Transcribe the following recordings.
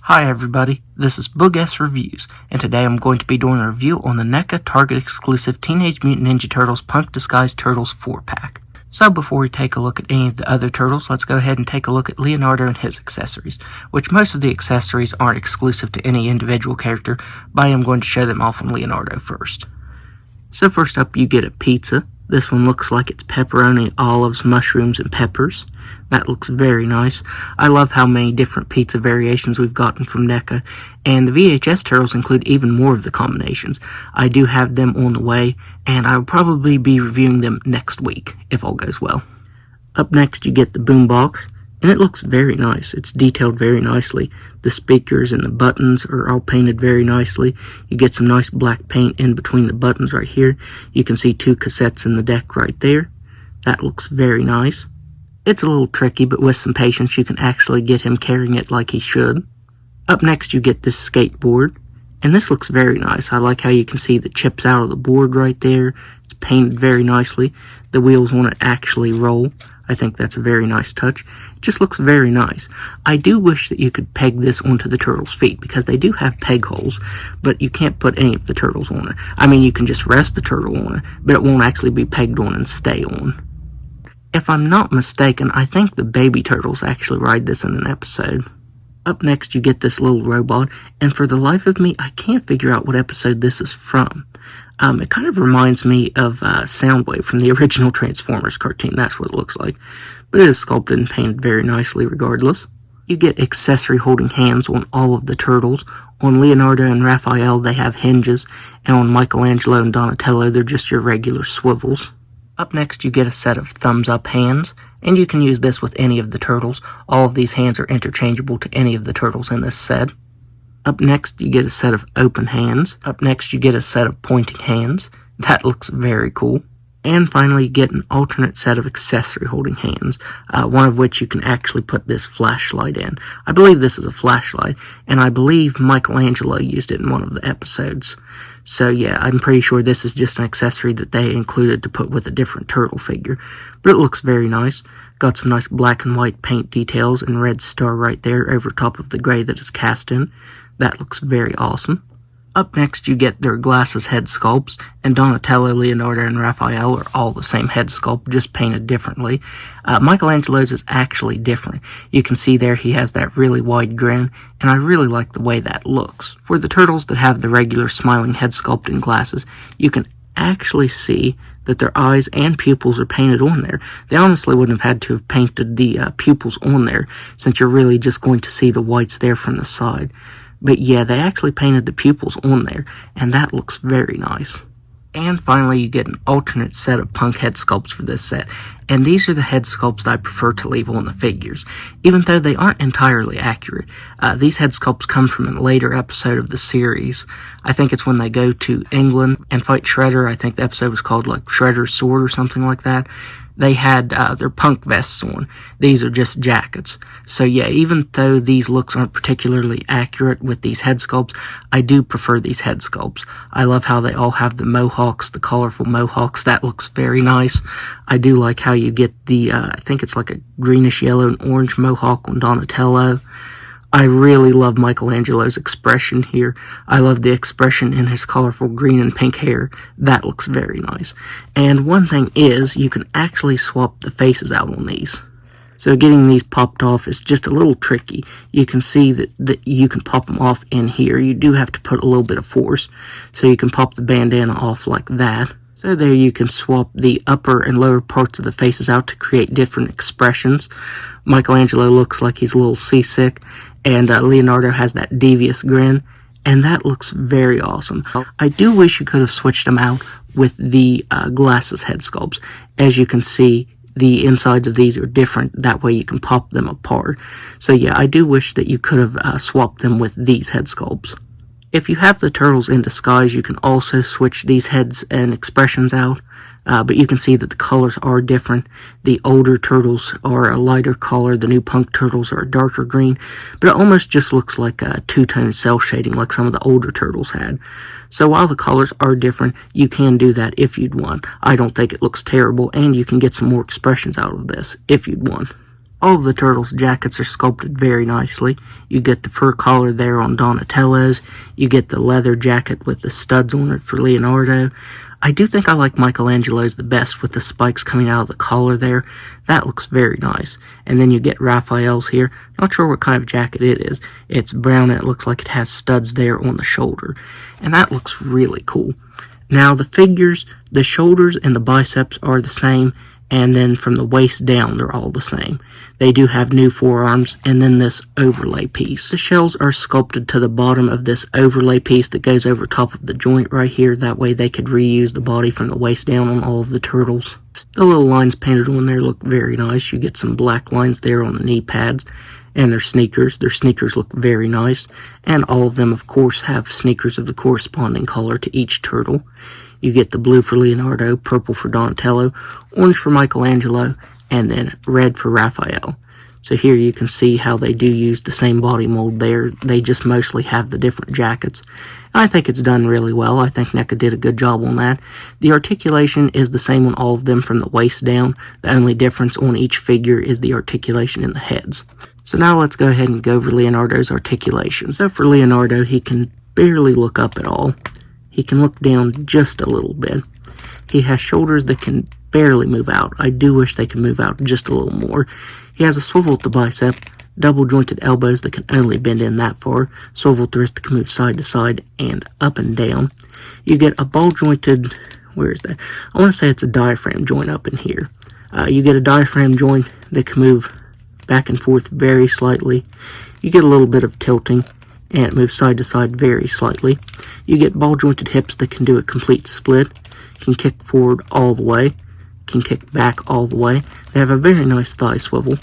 Hi everybody, this is Boog S Reviews, and today I'm going to be doing a review on the Neca Target exclusive Teenage Mutant Ninja Turtles Punk Disguise Turtles 4-pack. So before we take a look at any of the other turtles, let's go ahead and take a look at Leonardo and his accessories, which most of the accessories aren't exclusive to any individual character, but I am going to show them off on Leonardo first. So first up you get a pizza. This one looks like it's pepperoni, olives, mushrooms, and peppers. That looks very nice. I love how many different pizza variations we've gotten from Neca, and the VHS turtles include even more of the combinations. I do have them on the way, and I will probably be reviewing them next week, if all goes well. Up next you get the boombox, and it looks very nice. It's detailed very nicely. The speakers and the buttons are all painted very nicely. You get some nice black paint in between the buttons right here. You can see 2 cassettes in the deck right there. That looks very nice. It's a little tricky, but with some patience you can actually get him carrying it like he should. Up next you get this skateboard, and this looks very nice. I like how you can see the chips out of the board right there. It's painted very nicely. The wheels on it actually roll. I think that's a very nice touch. It just looks very nice. I do wish that you could peg this onto the turtles' feet, because they do have peg holes, but you can't put any of the turtles on it. I mean, you can just rest the turtle on it, but it won't actually be pegged on and stay on. If I'm not mistaken, I think the baby turtles actually ride this in an episode. Up next you get this little robot, and for the life of me, I can't figure out what episode this is from. It kind of reminds me of Soundwave from the original Transformers cartoon. That's what it looks like. But it is sculpted and painted very nicely regardless. You get accessory holding hands on all of the turtles. On Leonardo and Raphael they have hinges, and on Michelangelo and Donatello they're just your regular swivels. Up next you get a set of thumbs up hands, and you can use this with any of the turtles. All of these hands are interchangeable to any of the turtles in this set. Up next you get a set of open hands. Up next you get a set of pointing hands. That looks very cool. And finally you get an alternate set of accessory holding hands, one of which you can actually put this flashlight in. I believe this is a flashlight, and I believe Michelangelo used it in one of the episodes. So yeah, I'm pretty sure this is just an accessory that they included to put with a different turtle figure. But it looks very nice. Got some nice black and white paint details and red star right there over top of the gray that it's cast in. That looks very awesome. Up next you get their glasses head sculpts, and Donatello, Leonardo, and Raphael are all the same head sculpt, just painted differently. Michelangelo's is actually different. You can see there he has that really wide grin, and I really like the way that looks. For the turtles that have the regular smiling head sculpt and glasses, you can actually see that their eyes and pupils are painted on there. They honestly wouldn't have had to have painted the pupils on there, since you're really just going to see the whites there from the side. But yeah, they actually painted the pupils on there, and that looks very nice. And finally, you get an alternate set of punk head sculpts for this set, and these are the head sculpts that I prefer to leave on the figures, even though they aren't entirely accurate. These head sculpts come from a later episode of the series. I think it's when they go to England and fight Shredder. I think the episode was called like Shredder's Sword or something like that. They had their punk vests on. These are just jackets. So yeah, even though these looks aren't particularly accurate with these head sculpts, I do prefer these head sculpts. I love how they all have the mohawks, the colorful mohawks. That looks very nice. I do like how you get the, I think it's like a greenish yellow and orange mohawk on Donatello. I really love Michelangelo's expression here. I love the expression in his colorful green and pink hair. That looks very nice. And one thing is, you can actually swap the faces out on these. So getting these popped off is just a little tricky. You can see that you can pop them off in here. You do have to put a little bit of force. So you can pop the bandana off like that. So there you can swap the upper and lower parts of the faces out to create different expressions. Michelangelo looks like he's a little seasick, and Leonardo has that devious grin, and that looks very awesome. I do wish you could have switched them out with the glasses head sculpts. As you can see, the insides of these are different. That way you can pop them apart. So yeah, I do wish that you could have swapped them with these head sculpts. If you have the turtles in disguise, you can also switch these heads and expressions out. But you can see that the colors are different. The older turtles are a lighter color, the new punk turtles are a darker green, but it almost just looks like a two-tone cell shading like some of the older turtles had. So while the colors are different, you can do that if you'd want. I don't think it looks terrible, and you can get some more expressions out of this if you'd want. All of the turtles' jackets are sculpted very nicely. You get the fur collar there on Donatello's. You get the leather jacket with the studs on it for Leonardo. I do think I like Michelangelo's the best with the spikes coming out of the collar there. That looks very nice. And then you get Raphael's here. Not sure what kind of jacket it is. It's brown and it looks like it has studs there on the shoulder. And that looks really cool. Now the figures, the shoulders and the biceps are the same. And then from the waist down, they're all the same. They do have new forearms, and then this overlay piece. The shells are sculpted to the bottom of this overlay piece that goes over top of the joint right here. That way they could reuse the body from the waist down on all of the turtles. The little lines painted on there look very nice. You get some black lines there on the knee pads. And their sneakers. Their sneakers look very nice. And all of them, of course, have sneakers of the corresponding color to each turtle. You get the blue for Leonardo, purple for Donatello, orange for Michelangelo, and then red for Raphael. So here you can see how they do use the same body mold there. They just mostly have the different jackets. I think it's done really well. I think Neca did a good job on that. The articulation is the same on all of them from the waist down. The only difference on each figure is the articulation in the heads. So now let's go ahead and go over Leonardo's articulation. So for Leonardo, he can barely look up at all. He can look down just a little bit. He has shoulders that can barely move out. I do wish they could move out just a little more. He has a swivel at the bicep, double jointed elbows that can only bend in that far, swivel wrist that can move side to side and up and down. You get a ball jointed, where is that? I want to say it's a diaphragm joint up in here. You get a diaphragm joint that can move back and forth very slightly. You get a little bit of tilting, and it moves side to side very slightly. You get ball jointed hips that can do a complete split, can kick forward all the way, can kick back all the way. They have a very nice thigh swivel.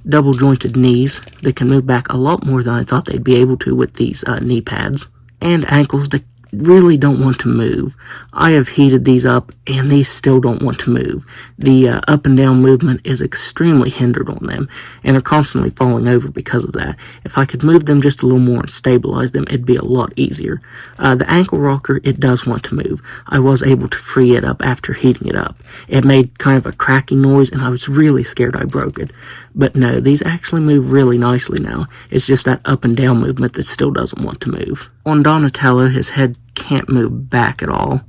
Double jointed knees that can move back a lot more than I thought they'd be able to with these knee pads. And ankles that really don't want to move. I have heated these up and these still don't want to move. The up and down movement is extremely hindered on them and they're constantly falling over because of that. If I could move them just a little more and stabilize them, it'd be a lot easier. The ankle rocker, it does want to move. I was able to free it up after heating it up. It made kind of a cracking noise and I was really scared I broke it. But no, these actually move really nicely now. It's just that up and down movement that still doesn't want to move. On Donatello, his head can't move back at all.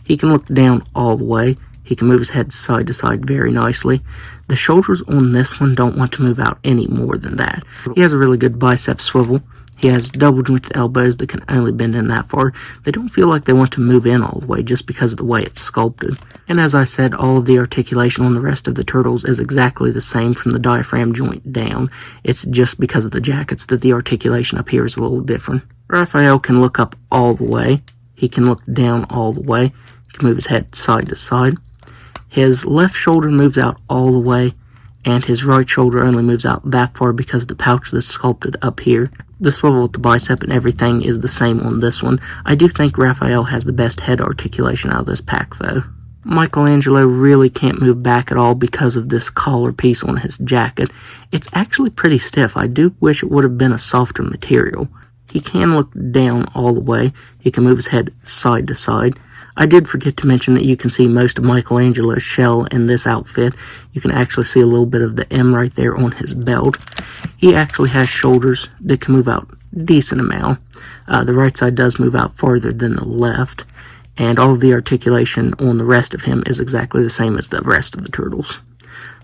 He can look down all the way. He can move his head side to side very nicely. The shoulders on this one don't want to move out any more than that. He has a really good bicep swivel. He has double jointed elbows that can only bend in that far. They don't feel like they want to move in all the way just because of the way it's sculpted. And as I said, all of the articulation on the rest of the turtles is exactly the same from the diaphragm joint down. It's just because of the jackets that the articulation up here is a little different. Raphael can look up all the way. He can look down all the way. He can move his head side to side. His left shoulder moves out all the way, and his right shoulder only moves out that far because of the pouch that's sculpted up here. The swivel with the bicep and everything is the same on this one. I do think Raphael has the best head articulation out of this pack though. Michelangelo really can't move back at all because of this collar piece on his jacket. It's actually pretty stiff. I do wish it would have been a softer material. He can look down all the way. He can move his head side to side. I did forget to mention that you can see most of Michelangelo's shell in this outfit. You can actually see a little bit of the M right there on his belt. He actually has shoulders that can move out a decent amount. The right side does move out farther than the left. And all of the articulation on the rest of him is exactly the same as the rest of the turtles.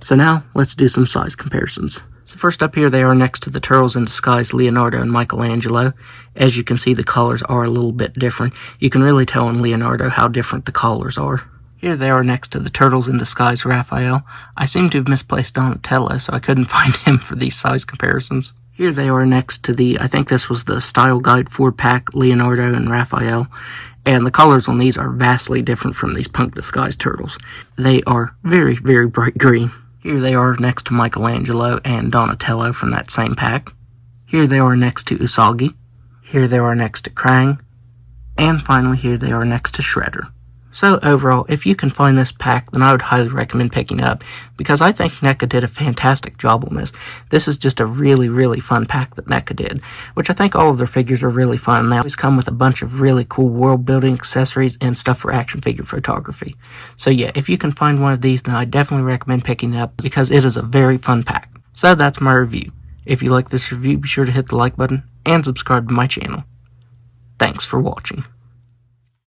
So now, let's do some size comparisons. So first up here, they are next to the Turtles in Disguise, Leonardo and Michelangelo. As you can see, the collars are a little bit different. You can really tell on Leonardo how different the collars are. Here they are next to the Turtles in Disguise, Raphael. I seem to have misplaced Donatello, so I couldn't find him for these size comparisons. Here they are next to the, I think this was the Style Guide 4-pack, Leonardo and Raphael. And the colors on these are vastly different from these Punk Disguise turtles. They are very, very bright green. Here they are next to Michelangelo and Donatello from that same pack. Here they are next to Usagi. Here they are next to Krang. And finally, here they are next to Shredder. So overall, if you can find this pack, then I would highly recommend picking up, because I think Neca did a fantastic job on this. This is just a really, really fun pack that Neca did, which I think all of their figures are really fun. They always come with a bunch of really cool world-building accessories and stuff for action figure photography. So yeah, if you can find one of these, then I definitely recommend picking it up, because it is a very fun pack. So that's my review. If you like this review, be sure to hit the like button and subscribe to my channel. Thanks for watching.